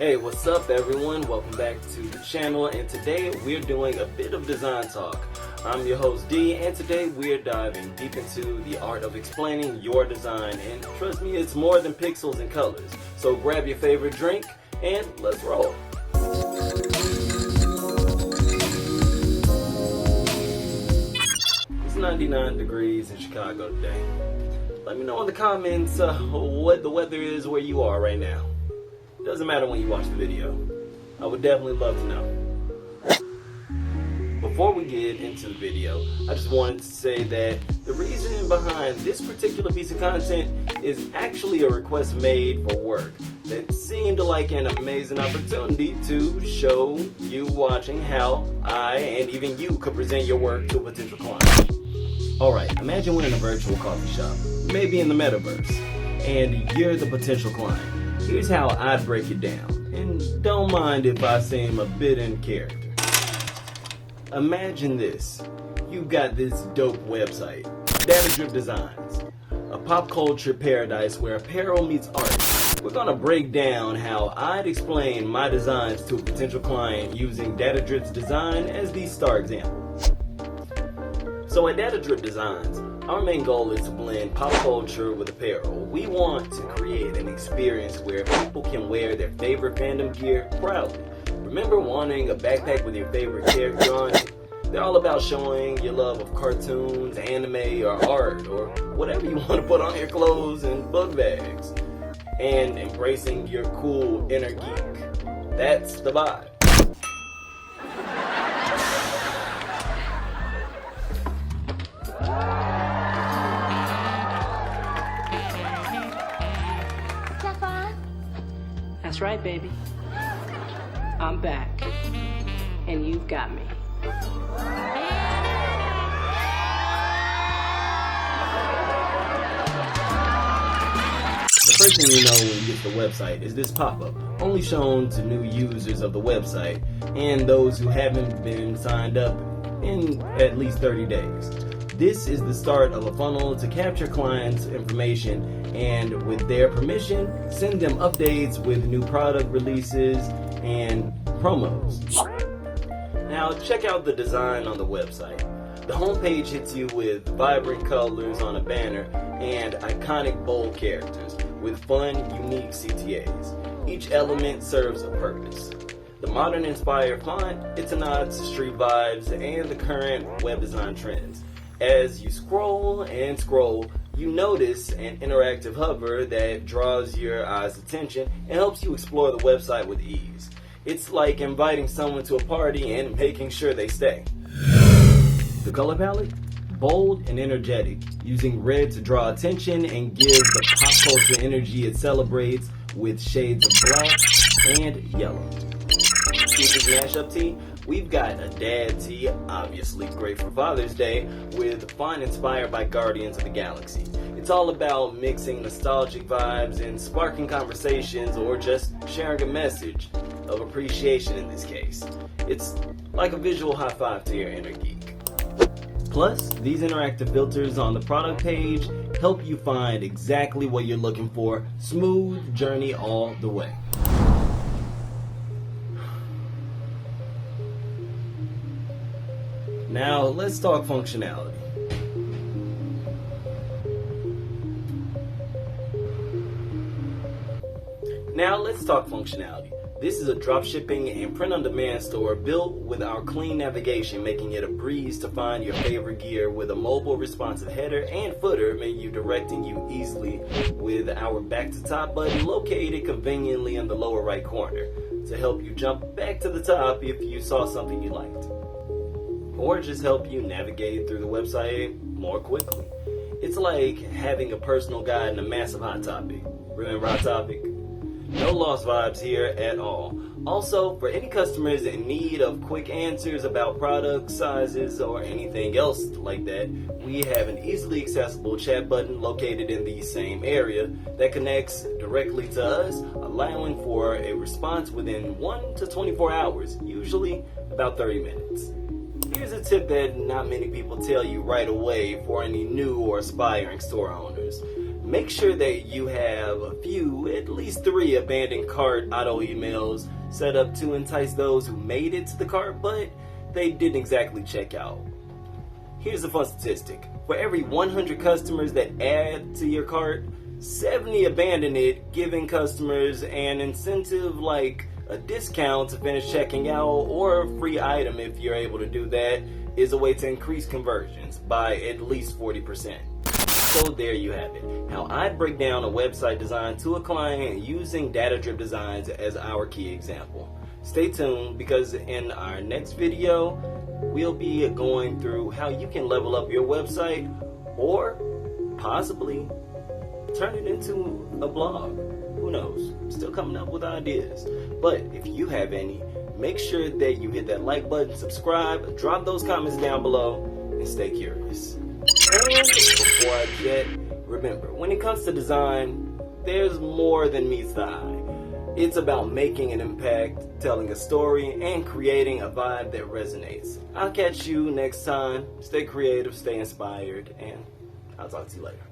Hey, what's up everyone? Welcome back to the channel, and today we're doing a bit of design talk. I'm your host D, and today we're diving deep into the art of explaining your design, and trust me, it's more than pixels and colors. So grab your favorite drink and let's roll. It's 99 degrees in Chicago today. Let me know in the comments what the weather is where you are right now. Doesn't matter when you watch the video. I would definitely love to know. Before we get into the video, I just wanted to say that the reason behind this particular piece of content is actually a request made for work that seemed like an amazing opportunity to show you watching how I and even you could present your work to a potential client. Alright, imagine we're in a virtual coffee shop, maybe in the metaverse, and you're the potential client. Here's how I'd break it down, and don't mind if I seem a bit in character. Imagine this. You've got this dope website, Data Drip Designs, a pop culture paradise where apparel meets art. We're gonna break down how I'd explain my designs to a potential client using Data Drip's design as the star example. So at Data Drip Designs, our main goal is to blend pop culture with apparel. We want to create an experience where people can wear their favorite fandom gear proudly. Remember wanting a backpack with your favorite character on it? They're all about showing your love of cartoons, anime, or art, or whatever you want to put on your clothes and book bags. And embracing your cool inner geek. That's the vibe. That's right, baby. I'm back, and you've got me. The first thing you know when you get to the website is this pop-up, only shown to new users of the website and those who haven't been signed up in at least 30 days. This is the start of a funnel to capture clients' information and, with their permission, send them updates with new product releases and promos. Now check out the design on the website. The homepage hits you with vibrant colors on a banner and iconic bold characters with fun, unique CTAs. Each element serves a purpose. The modern inspired font, it's a nod to street vibes and the current web design trends. As you scroll and scroll, you notice an interactive hover that draws your eye's attention and helps you explore the website with ease. It's like inviting someone to a party and making sure they stay. The color palette? Bold and energetic, using red to draw attention and give the pop culture energy it celebrates with shades of black and yellow. Features mashup tee? We've got a dad tee, obviously great for Father's Day, with font inspired by Guardians of the Galaxy. It's all about mixing nostalgic vibes and sparking conversations, or just sharing a message of appreciation in this case. It's like a visual high five to your inner geek. Plus, these interactive filters on the product page help you find exactly what you're looking for. Smooth journey all the way. Now, let's talk functionality. This is a dropshipping and print-on-demand store built with our clean navigation, making it a breeze to find your favorite gear with a mobile responsive header and footer menu directing you easily with our back-to-top button located conveniently in the lower right corner to help you jump back to the top if you saw something you liked. Or just help you navigate through the website more quickly. It's like having a personal guide in a massive hot topic. Remember Hot Topic? No lost vibes here at all. Also, for any customers in need of quick answers about products, sizes, or anything else like that, we have an easily accessible chat button located in the same area that connects directly to us, allowing for a response within 1 to 24 hours, usually about 30 minutes. Here's a tip that not many people tell you right away for any new or aspiring store owners. Make sure that you have a few, at least 3 abandoned cart auto emails set up to entice those who made it to the cart but they didn't exactly check out. Here's a fun statistic. For every 100 customers that add to your cart, 70 abandon it, giving customers an incentive like a discount to finish checking out or a free item if you're able to do that is a way to increase conversions by at least 40%. So there you have it. How I break down a website design to a client using data-driven designs as our key example. Stay tuned because in our next video, we'll be going through how you can level up your website or possibly turn it into a blog. Who knows? Still coming up with ideas. But if you have any, make sure that you hit that like button, subscribe, drop those comments down below, and stay curious. And before I jet, remember, when it comes to design, there's more than meets the eye. It's about making an impact, telling a story, and creating a vibe that resonates. I'll catch you next time. Stay creative, stay inspired, and I'll talk to you later.